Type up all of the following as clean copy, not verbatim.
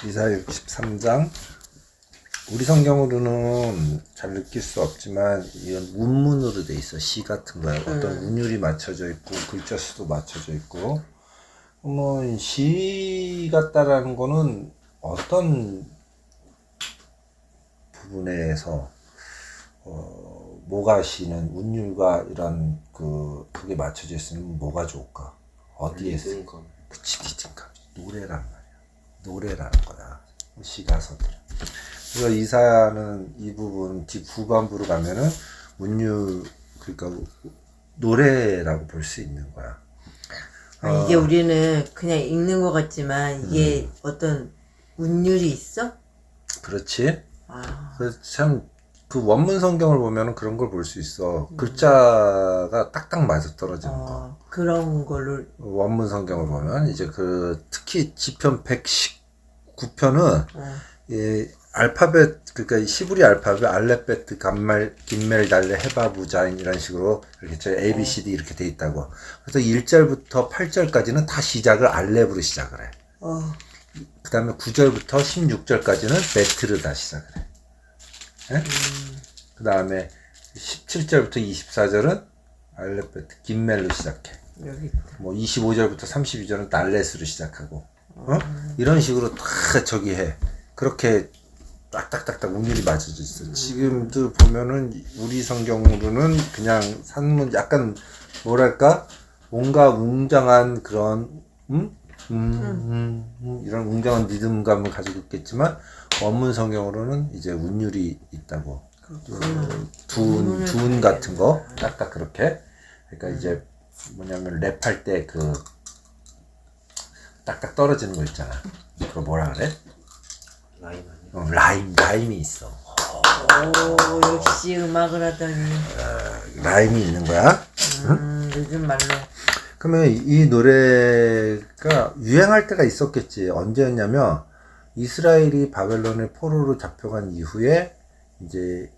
이사야 63장. 우리 성경으로는 잘 느낄 수 없지만 이건 운문으로 돼 있어. 시 같은 거야. 어떤 운율이 맞춰져 있고 글자 수도 맞춰져 있고. 그러면 시 같다라는 거는 어떤 부분에서 뭐가 시는 운율과 이런 그게 맞춰져 있으면 뭐가 좋을까? 어디에 쓰? 그치, 리듬감. 노래란 말이야. 노래라는 거다. 시 가서들. 그래서 이사야는 이 부분 뒤 후반부로 가면은 운율, 그러니까 노래라고 볼 수 있는 거야. 이게 우리는 그냥 읽는 것 같지만 이게 어떤 운율이 있어? 그렇지. 아, 그래서 참 그 원문 성경을 보면은 그런 걸 볼 수 있어. 글자가 딱딱 맞아 떨어지는 거. 그런 걸로. 원문 성경을 보면 이제 특히 지편 119편은 이 알파벳, 그러니까 시브리 알파벳 알렙베트 감말 긴멜 달레 헤바부 자인 이런 식으로 이렇게 A B C D 이렇게 돼 있다고. 그래서 1절부터 8절까지는 다 시작을 알렙으로 시작을 해. 그 다음에 9절부터 16절까지는 베트를 다 시작을 해. 그 다음에 17절부터 24절은 알렙베트 긴멜로 시작해. 여기 있다. 뭐 25절부터 32절은 달렛으로 시작하고, 이런 식으로 다 저기 해. 그렇게 딱딱딱딱 운율이 맞춰져 있어. 지금도 보면은 우리 성경으로는 그냥 산문 약간 뭐랄까 뭔가 웅장한 그런 이런 웅장한 리듬감을 가지고 있겠지만 원문 성경으로는 이제 운율이 있다고. 둔 같은 거 딱딱 그렇게. 그러니까 이제 뭐냐면 랩할 때 딱딱 떨어지는 거 있잖아. 그거 뭐라 그래? 라임이 있어. 오, 역시 음악을 하다니. 라임이 있는 거야. 요즘 말로. 그러면 이 노래가 유행할 때가 있었겠지. 언제였냐면 이스라엘이 바벨론의 포로로 잡혀간 이후에 이제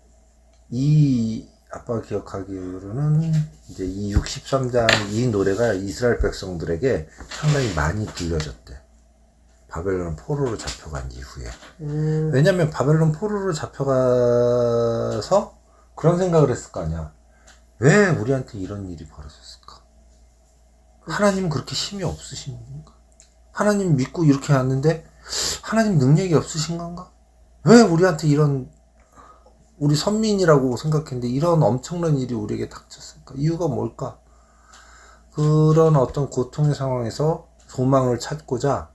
아빠가 기억하기로는 이제 이 63장 이 노래가 이스라엘 백성들에게 상당히 많이 들려졌대. 바벨론 포로로 잡혀간 이후에. 왜냐면 바벨론 포로로 잡혀가서 그런 생각을 했을 거 아니야. 왜 우리한테 이런 일이 벌어졌을까? 하나님은 그렇게 힘이 없으신 건가? 하나님 믿고 이렇게 왔는데 하나님 능력이 없으신 건가? 왜 우리한테 우리 선민이라고 생각했는데 이런 엄청난 일이 우리에게 닥쳤을까? 이유가 뭘까? 그런 어떤 고통의 상황에서 소망을 찾고자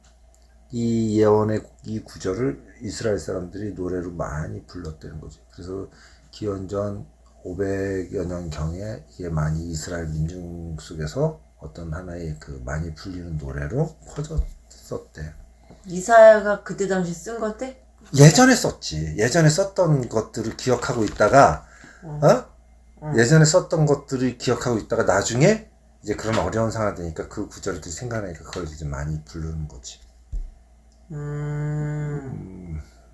이 예언의 이 구절을 이스라엘 사람들이 노래로 많이 불렀다는 거지. 그래서 기원전 500여 년경에 이게 많이 이스라엘 민중 속에서 어떤 하나의 많이 불리는 노래로 퍼졌었대. 이사야가 그때 당시 쓴 건데? 예전에 썼지. 예전에 썼던 것들을 기억하고 있다가, 예전에 썼던 것들을 기억하고 있다가 나중에 이제 그런 어려운 상황이 되니까 그 구절들이 생각나니까 그걸 이제 많이 부르는 거지.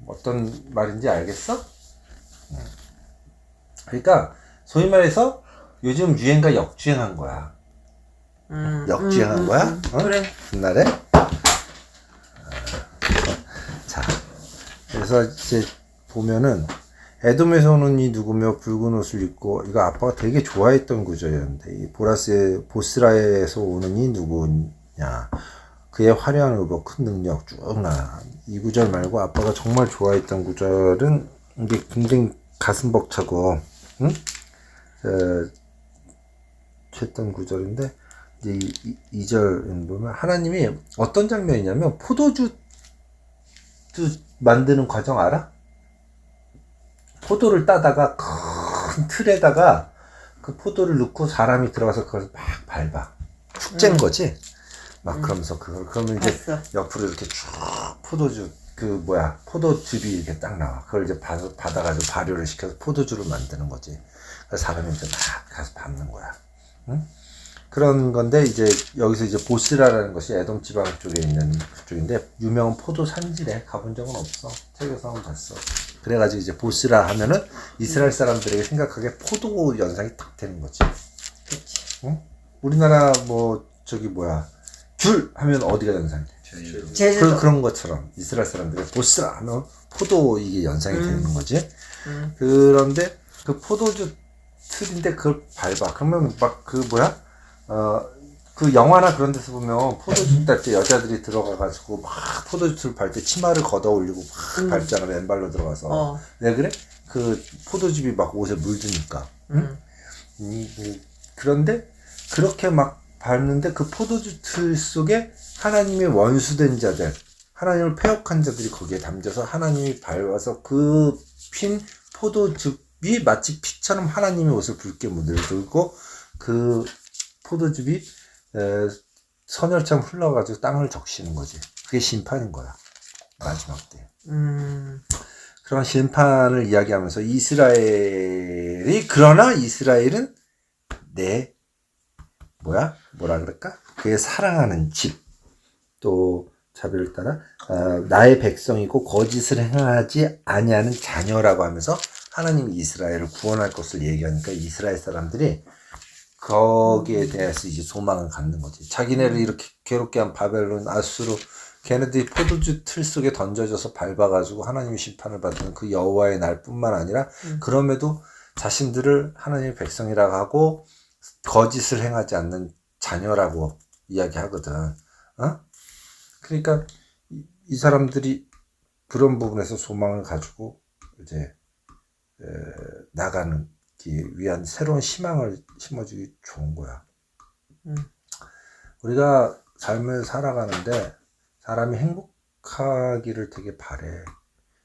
어떤 말인지 알겠어? 그러니까 소위 말해서 요즘 유행과 역주행한 거야. 역주행한 거야? 그래. 옛날에? 자, 그래서 이제 보면은 에돔에서 오는 이 누구며 붉은 옷을 입고, 이거 아빠가 되게 좋아했던 구절이었는데, 이 보스라에서 오는 이 누구냐, 그의 화려한 의복, 큰 능력 쭉 나. 이 구절 말고 아빠가 정말 좋아했던 구절은 이게 굉장히 가슴 벅차고 했던 구절인데, 이제 2절 보면 하나님이 어떤 장면이냐면 포도주 만드는 과정 알아? 포도를 따다가 큰 틀에다가 그 포도를 넣고 사람이 들어가서 그걸 막 밟아. 축제인 거지? 막 그러면서 그러면 이제 봤어. 옆으로 이렇게 쭉 포도즙이 이렇게 딱 나와. 그걸 이제 받아가지고 발효를 시켜서 포도주를 만드는 거지. 그래서 사람이 이제 막 가서 밟는 거야. 응? 그런 건데, 이제 여기서 이제 보스라라는 것이 에돔 지방 쪽에 있는 그쪽인데 유명한 포도 산지래. 가본 적은 없어. 책에서 한번 봤어. 그래가지고 이제 보스라 하면은 이스라엘 사람들에게 생각하기에 포도 연상이 딱 되는 거지. 그치. 응? 우리나라 귤 하면 어디가 연상이 돼? 제주도. 그런 것처럼 이스라엘 사람들이 보스라 하면 포도 이게 연상이 되는 거지. 그런데 그 포도주 틀인데 그걸 밟아. 그러면 막 그 뭐야? 그 영화나 그런 데서 보면 포도주 딸 때 여자들이 들어가가지고 막 포도주를 밟 때 치마를 걷어 올리고 막 밟잖아. 맨발로 들어가서. 왜 그래? 그 포도즙이 막 옷에 물드니까. 그런데 그렇게 막 밟는데 그 포도주 틀 속에 하나님의 원수된 자들, 하나님을 패역한 자들이 거기에 담겨서 하나님이 밟아서 그 핀 포도즙이 마치 피처럼 하나님의 옷을 붉게 물들고 그 포도즙이 선혈처럼 흘러가지고 땅을 적시는 거지. 그게 심판인 거야. 마지막 때. 그런 심판을 이야기하면서 그러나 이스라엘은 뭐라 그럴까? 그의 사랑하는 집, 또 자비를 따라 나의 백성이고 거짓을 행하지 아니하는 자녀라고 하면서 하나님이 이스라엘을 구원할 것을 얘기하니까 이스라엘 사람들이 거기에 대해서 이제 소망을 갖는 거지. 자기네를 이렇게 괴롭게 한 바벨론, 아수르, 걔네들이 포도주 틀 속에 던져져서 밟아가지고 하나님의 심판을 받는 그 여호와의 날뿐만 아니라 그럼에도 자신들을 하나님의 백성이라고 하고 거짓을 행하지 않는 자녀라고 이야기하거든. 그러니까 이 사람들이 그런 부분에서 소망을 가지고 이제 나가는 위한 새로운 희망을 심어주기 좋은 거야. 우리가 삶을 살아가는데 사람이 행복하기를 되게 바래.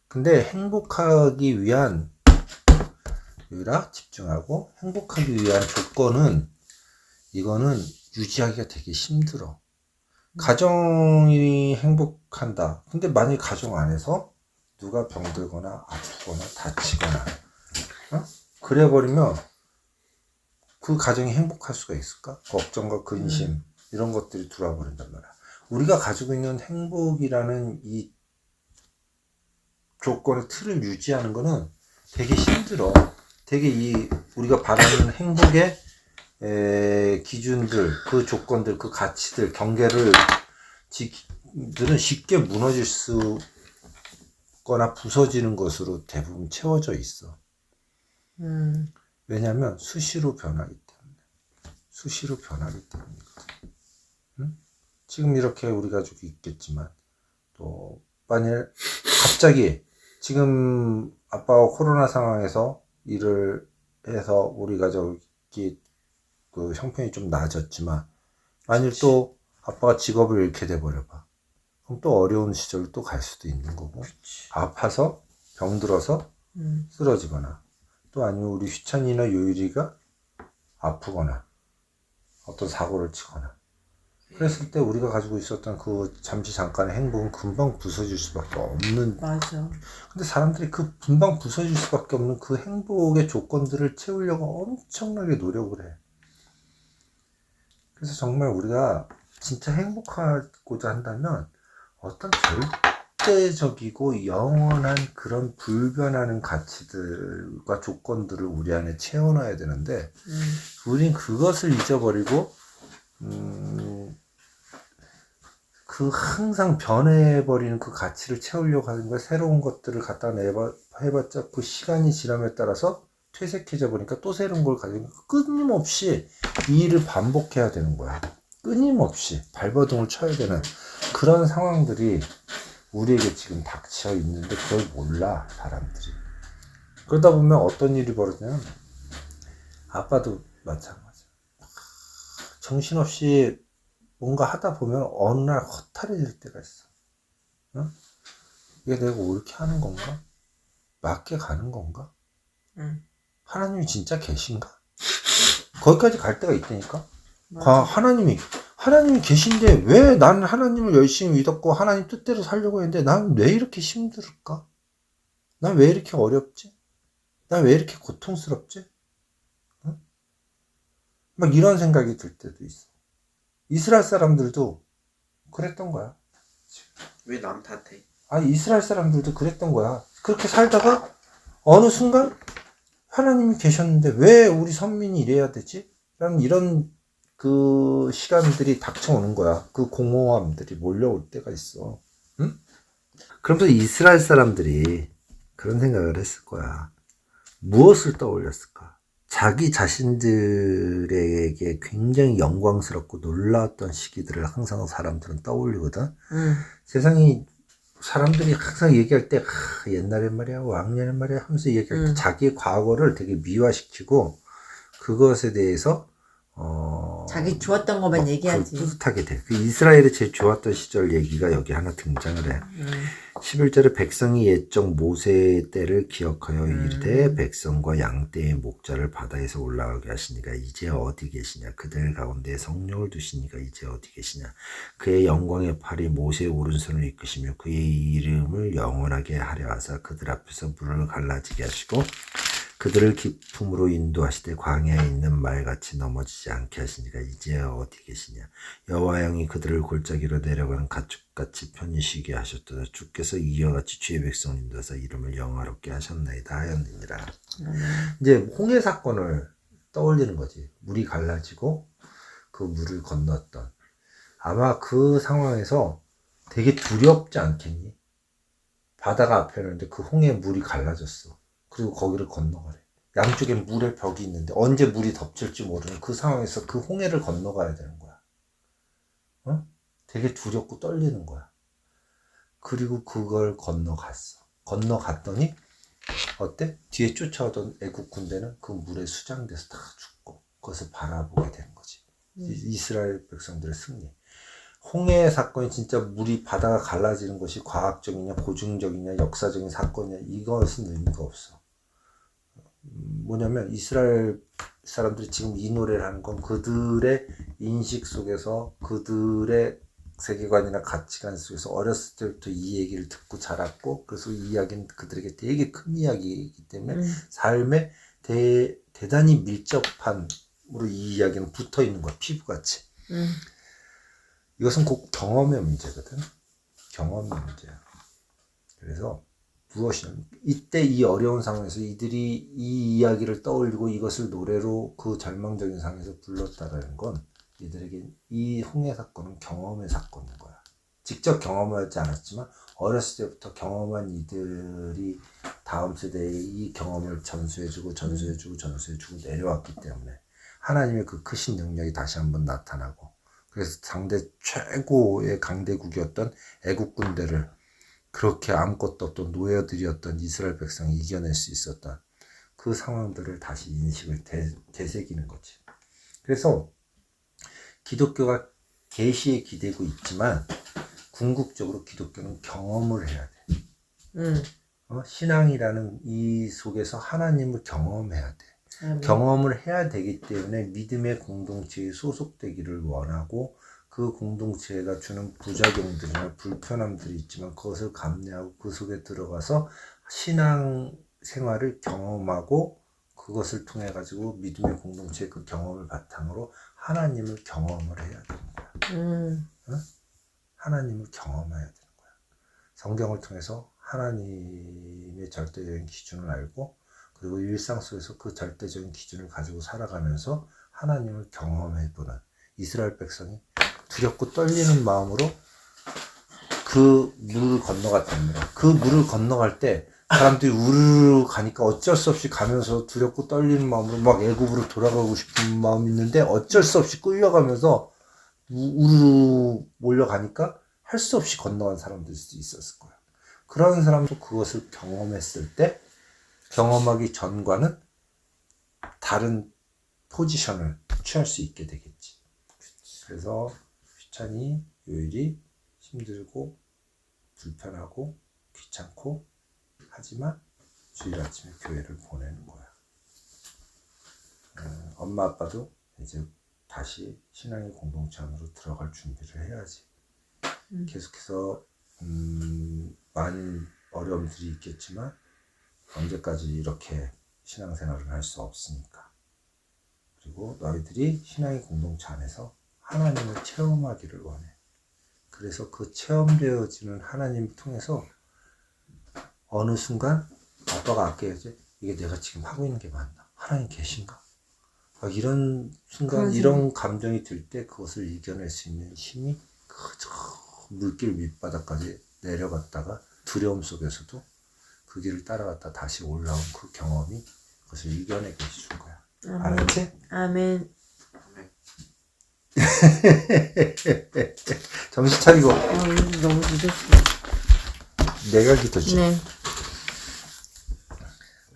근데 행복하기 위한 집중하고 행복하기 위한 조건은 이거는 유지하기가 되게 힘들어. 가정이 행복한다. 근데 만약 가정 안에서 누가 병들거나 아프거나 다치거나 그래버리면 그 가정이 행복할 수가 있을까? 걱정과 근심 이런 것들이 들어와버린단 말이야. 우리가 가지고 있는 행복이라는 이 조건의 틀을 유지하는 거는 되게 힘들어. 되게 우리가 바라는 행복의 기준들, 그 조건들, 그 가치들, 경계를 들은 쉽게 무너질 수 거나 부서지는 것으로 대부분 채워져 있어. 왜냐하면 수시로 변하기 때문이거든. 지금 이렇게 우리 가족이 있겠지만 또 만일 갑자기 지금 아빠가 코로나 상황에서 일을 해서 우리 가족이 그 형편이 좀 나아졌지만 만일 또 아빠가 직업을 잃게 돼버려봐. 그럼 또 어려운 시절을 또 갈 수도 있는 거고. 아파서 병들어서 쓰러지거나 또 아니면 우리 휘찬이나 요일이가 아프거나 어떤 사고를 치거나 그랬을 때 우리가 가지고 있었던 그 잠깐의 행복은 금방 부서질 수밖에 없는. 맞아. 근데 사람들이 그 금방 부서질 수밖에 없는 그 행복의 조건들을 채우려고 엄청나게 노력을 해. 그래서 정말 우리가 진짜 행복하고자 한다면 어떤 절대적이고 영원한 그런 불변하는 가치들과 조건들을 우리 안에 채워놔야 되는데 우린 그것을 잊어버리고 그 항상 변해버리는 그 가치를 채우려고 하는 거야. 새로운 것들을 갖다 해봤자 그 시간이 지남에 따라서 퇴색해져 보니까 또 새로운 걸 가지고 끊임없이 이 일을 반복해야 되는 거야. 끊임없이 발버둥을 쳐야 되는 그런 상황들이 우리에게 지금 닥쳐 있는데 그걸 몰라 사람들이. 그러다 보면 어떤 일이 벌어지냐면 아빠도 마찬가지야. 정신없이 뭔가 하다 보면 어느 날 허탈해질 때가 있어. 이게 내가 옳게 하는 건가? 맞게 가는 건가? 하나님이 진짜 계신가? 거기까지 갈 때가 있다니까. 하나님이 계신데 왜 나는 하나님을 열심히 믿었고 하나님 뜻대로 살려고 했는데 난 왜 이렇게 힘들까? 난 왜 이렇게 어렵지? 난 왜 이렇게 고통스럽지? 막 이런 생각이 들 때도 있어. 이스라엘 사람들도 그랬던 거야. 왜 남 탓해? 이스라엘 사람들도 그랬던 거야. 그렇게 살다가 어느 순간 하나님이 계셨는데 왜 우리 선민이 이래야 되지? 라는 이런 그 시간들이 닥쳐오는 거야. 그 공허함들이 몰려올 때가 있어. 응? 그러면서 이스라엘 사람들이 그런 생각을 했을 거야. 무엇을 떠올렸을까? 자기 자신들에게 굉장히 영광스럽고 놀라웠던 시기들을 항상 사람들은 떠올리거든. 세상이 사람들이 항상 얘기할 때 옛날에 말이야 왕년에 말이야 하면서 얘기할 때 자기의 과거를 되게 미화시키고 그것에 대해서 자기 좋았던 것만 얘기하지. 뿌듯하게 돼. 그 이스라엘의 제일 좋았던 시절 얘기가 여기 하나 등장을 해. 11절에 백성이 옛적 모세의 때를 기억하여 이르되 백성과 양떼의 목자를 바다에서 올라가게 하시니가 이제 어디 계시냐. 그들 가운데 성령을 두시니가 이제 어디 계시냐. 그의 영광의 팔이 모세의 오른손을 이끄시며 그의 이름을 영원하게 하려 하사 그들 앞에서 물을 갈라지게 하시고 그들을 기품으로 인도하시되 광야에 있는 말같이 넘어지지 않게 하시니가 이제 어디 계시냐. 여호와 영이 그들을 골짜기로 내려가는 가축같이 편히 쉬게 하셨도다. 주께서 이와 같이 주의 백성을 인도하사 이름을 영화롭게 하셨나이다 하였느니라. 이제 홍해 사건을 떠올리는 거지. 물이 갈라지고 그 물을 건넜던. 아마 그 상황에서 되게 두렵지 않겠니? 바다가 앞에 있는데 그 홍해 물이 갈라졌어. 그리고 거기를 건너가래. 양쪽에 물의 벽이 있는데 언제 물이 덮칠지 모르는 그 상황에서 그 홍해를 건너가야 되는 거야. 어? 되게 두렵고 떨리는 거야. 그리고 그걸 건너갔어. 건너갔더니 어때? 뒤에 쫓아오던 애국 군대는 그 물에 수장돼서 다 죽고 그것을 바라보게 되는 거지. 이스라엘 백성들의 승리. 홍해 사건이 진짜 물이 바다가 갈라지는 것이 과학적이냐 고증적이냐 역사적인 사건이냐 이것은 의미가 없어. 뭐냐면 이스라엘 사람들이 지금 이 노래를 하는 건 그들의 인식 속에서 그들의 세계관이나 가치관 속에서 어렸을 때부터 이 얘기를 듣고 자랐고 그래서 이 이야기는 그들에게 되게 큰 이야기이기 때문에 삶에 대단히 밀접함으로 이 이야기는 붙어 있는 거야. 피부같이. 이것은 꼭 경험의 문제거든. 경험의 문제야. 그래서 무엇이냐면 이때 이 어려운 상황에서 이들이 이 이야기를 떠올리고 이것을 노래로 그 절망적인 상황에서 불렀다라는 건 이들에게 이 홍해 사건은 경험의 사건인 거야. 직접 경험하지 않았지만 어렸을 때부터 경험한 이들이 다음 세대에 이 경험을 전수해주고 내려왔기 때문에 하나님의 그 크신 능력이 다시 한번 나타나고 그래서 상대 최고의 강대국이었던 애국 군대를 그렇게 아무것도 없던 노예들이었던 이스라엘 백성이 이겨낼 수 있었던 그 상황들을 다시 인식을 되새기는 거지. 그래서 기독교가 계시에 기대고 있지만 궁극적으로 기독교는 경험을 해야 돼. 신앙이라는 이 속에서 하나님을 경험해야 돼. 경험을 해야 되기 때문에 믿음의 공동체에 소속되기를 원하고 그 공동체가 주는 부작용들이나 불편함들이 있지만 그것을 감내하고 그 속에 들어가서 신앙 생활을 경험하고 그것을 통해 가지고 믿음의 공동체의 그 경험을 바탕으로 하나님을 경험을 해야 되는 거야. 응? 하나님을 경험해야 되는 거야. 성경을 통해서 하나님의 절대적인 기준을 알고 그리고 일상 속에서 그 절대적인 기준을 가지고 살아가면서 하나님을 경험해보는 이스라엘 백성이 두렵고 떨리는 마음으로 그 물을 건너갔답니다. 그 물을 건너갈 때 사람들이 우르르 가니까 어쩔 수 없이 가면서 두렵고 떨리는 마음으로 막 애굽으로 돌아가고 싶은 마음이 있는데 어쩔 수 없이 끌려가면서 우르르 몰려가니까 할 수 없이 건너간 사람들이 있었을 거야. 그런 사람도 그것을 경험했을 때 경험하기 전과는 다른 포지션을 취할 수 있게 되겠지. 그래서 귀찮이 요일이 힘들고 불편하고 귀찮고 하지만 주일 아침에 교회를 보내는 거야. 엄마 아빠도 이제 다시 신앙의 공동체 안으로 들어갈 준비를 해야지. 계속해서 많은 어려움들이 있겠지만 언제까지 이렇게 신앙생활을 할 수 없으니까. 그리고 너희들이 신앙의 공동체 안에서 하나님을 체험하기를 원해. 그래서 그 체험되어지는 하나님을 통해서 어느 순간 아빠가 아까 얘기했지 이게 내가 지금 하고 있는 게 맞나? 하나님 계신가? 이런 순간 그런 이런 감정이 들 때 그것을 이겨낼 수 있는 힘이 그저 물길 밑바닥까지 내려갔다가 두려움 속에서도 그 길을 따라갔다 다시 올라온 그 경험이 그것을 이겨내게 해준 거야. 아멘. 알았지? 아멘. 아멘. 정신 차리고 오늘 너무 늦었어. 내가 기도지. 네.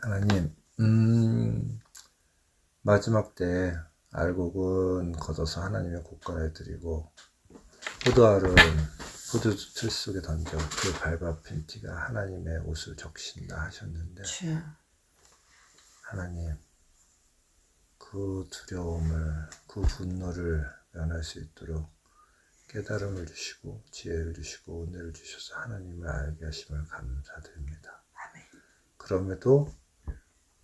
하나님, 마지막 때 알곡은 걷어서 하나님의 곳간에 드리고 포도알은 포도틀 속에 던져 그 밟아핀 티가 하나님의 옷을 적신다 하셨는데 주. 하나님 그 두려움을 그 분노를 면할 수 있도록 깨달음을 주시고 지혜를 주시고 은혜를 주셔서 하나님을 알게 하심을 감사드립니다.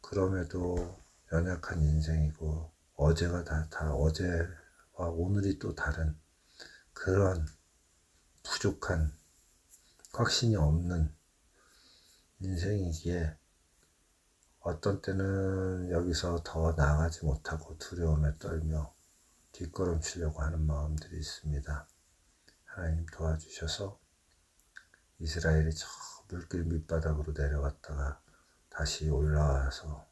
그럼에도 연약한 인생이고 어제가 다 어제와 오늘이 또 다른 그런 부족한 확신이 없는 인생이기에 어떤 때는 여기서 더 나아가지 못하고 두려움에 떨며 뒷걸음치려고 하는 마음들이 있습니다. 하나님 도와주셔서 이스라엘이 저 물길 밑바닥으로 내려갔다가 다시 올라와서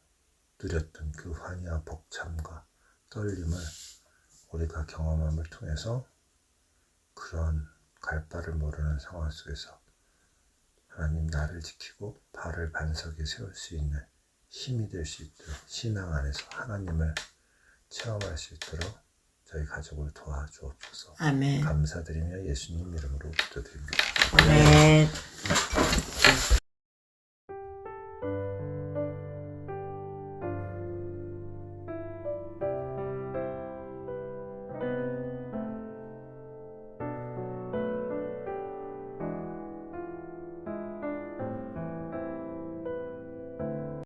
누렸던 그 환희와 벅참과 떨림을 우리가 경험함을 통해서 그런 갈 바를 모르는 상황 속에서 하나님 나를 지키고 발을 반석에 세울 수 있는 힘이 될 수 있도록 신앙 안에서 하나님을 체험할 수 있도록 저희 가족을 도와주옵소서. 아멘. 감사드리며 예수님 이름으로 기도드립니다. 아멘.